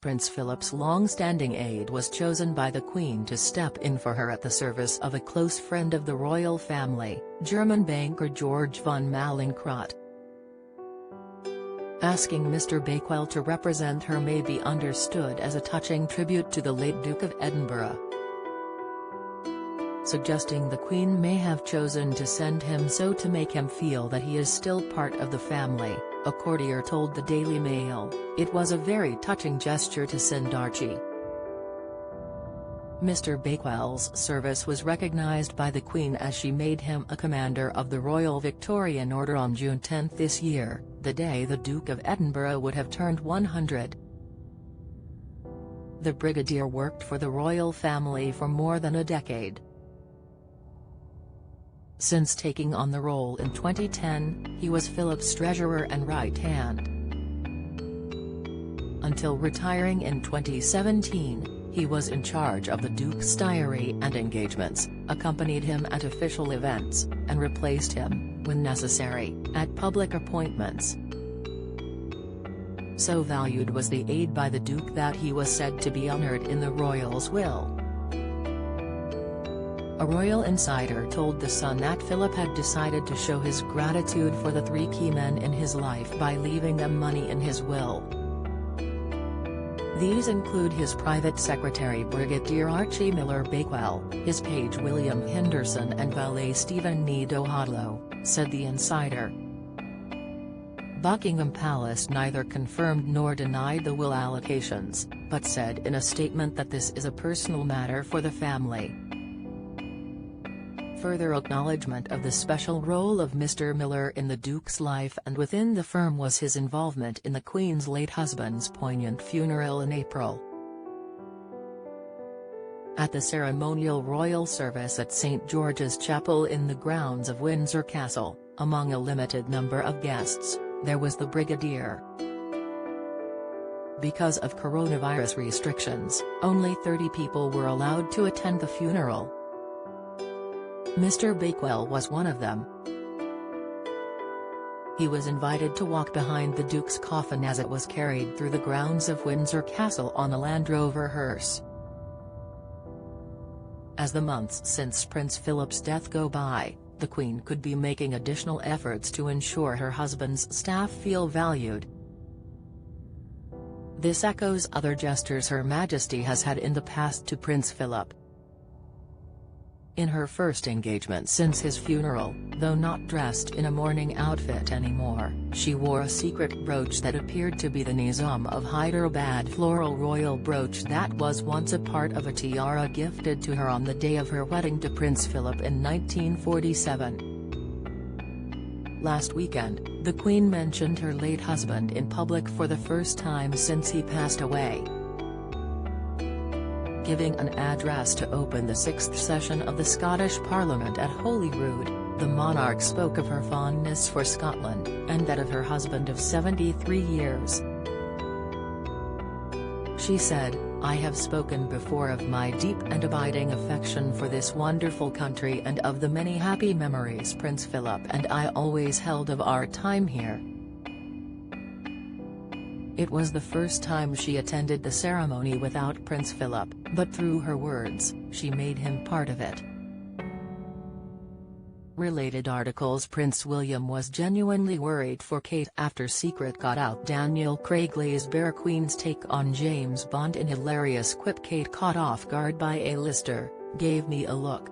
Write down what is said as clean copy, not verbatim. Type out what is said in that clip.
Prince Philip's long-standing aide was chosen by the Queen to step in for her at the service of a close friend of the royal family, German banker George von Mallinckrodt. Asking Mr. Bakewell to represent her may be understood as a touching tribute to the late Duke of Edinburgh, suggesting the Queen may have chosen to send him so to make him feel that he is still part of the family. A courtier told the Daily Mail, "It was a very touching gesture to send Archie." Mr. Bakewell's service was recognised by the Queen as she made him a Commander of the Royal Victorian Order on June 10 this year, the day the Duke of Edinburgh would have turned 100. The Brigadier worked for the royal family for more than a decade. Since taking on the role in 2010, he was Philip's treasurer and right hand. Until retiring in 2017, he was in charge of the Duke's diary and engagements, accompanied him at official events, and replaced him, when necessary, at public appointments. So valued was the aid by the Duke that he was said to be honoured in the royals' will. A royal insider told The Sun that Philip had decided to show his gratitude for the three key men in his life by leaving them money in his will. These include his private secretary Brigadier Archie Miller Bakewell, his page William Henderson and valet Stephen Needham, said the insider. Buckingham Palace neither confirmed nor denied the will allocations, but said in a statement that this is a personal matter for the family. Further acknowledgement of the special role of Mr. Miller in the Duke's life and within the firm was his involvement in the Queen's late husband's poignant funeral in April. At the ceremonial royal service at St. George's Chapel in the grounds of Windsor Castle, among a limited number of guests, there was the Brigadier. Because of coronavirus restrictions, only 30 people were allowed to attend the funeral. Mr. Bakewell was one of them. He was invited to walk behind the Duke's coffin as it was carried through the grounds of Windsor Castle on a Land Rover hearse. As the months since Prince Philip's death go by, the Queen could be making additional efforts to ensure her husband's staff feel valued. This echoes other gestures Her Majesty has had in the past to Prince Philip. In her first engagement since his funeral, though not dressed in a mourning outfit anymore, she wore a secret brooch that appeared to be the Nizam of Hyderabad floral royal brooch that was once a part of a tiara gifted to her on the day of her wedding to Prince Philip in 1947. Last weekend, the Queen mentioned her late husband in public for the first time since he passed away. Giving an address to open the 6th session of the Scottish Parliament at Holyrood, the monarch spoke of her fondness for Scotland, and that of her husband of 73 years. She said, "I have spoken before of my deep and abiding affection for this wonderful country and of the many happy memories Prince Philip and I always held of our time here." It was the first time she attended the ceremony without Prince Philip, but through her words, she made him part of it. Related articles: Prince William was genuinely worried for Kate after secret got out. Daniel Craig lays bare Queen's take on James Bond in hilarious quip. Kate caught off guard by A-lister, gave me a look.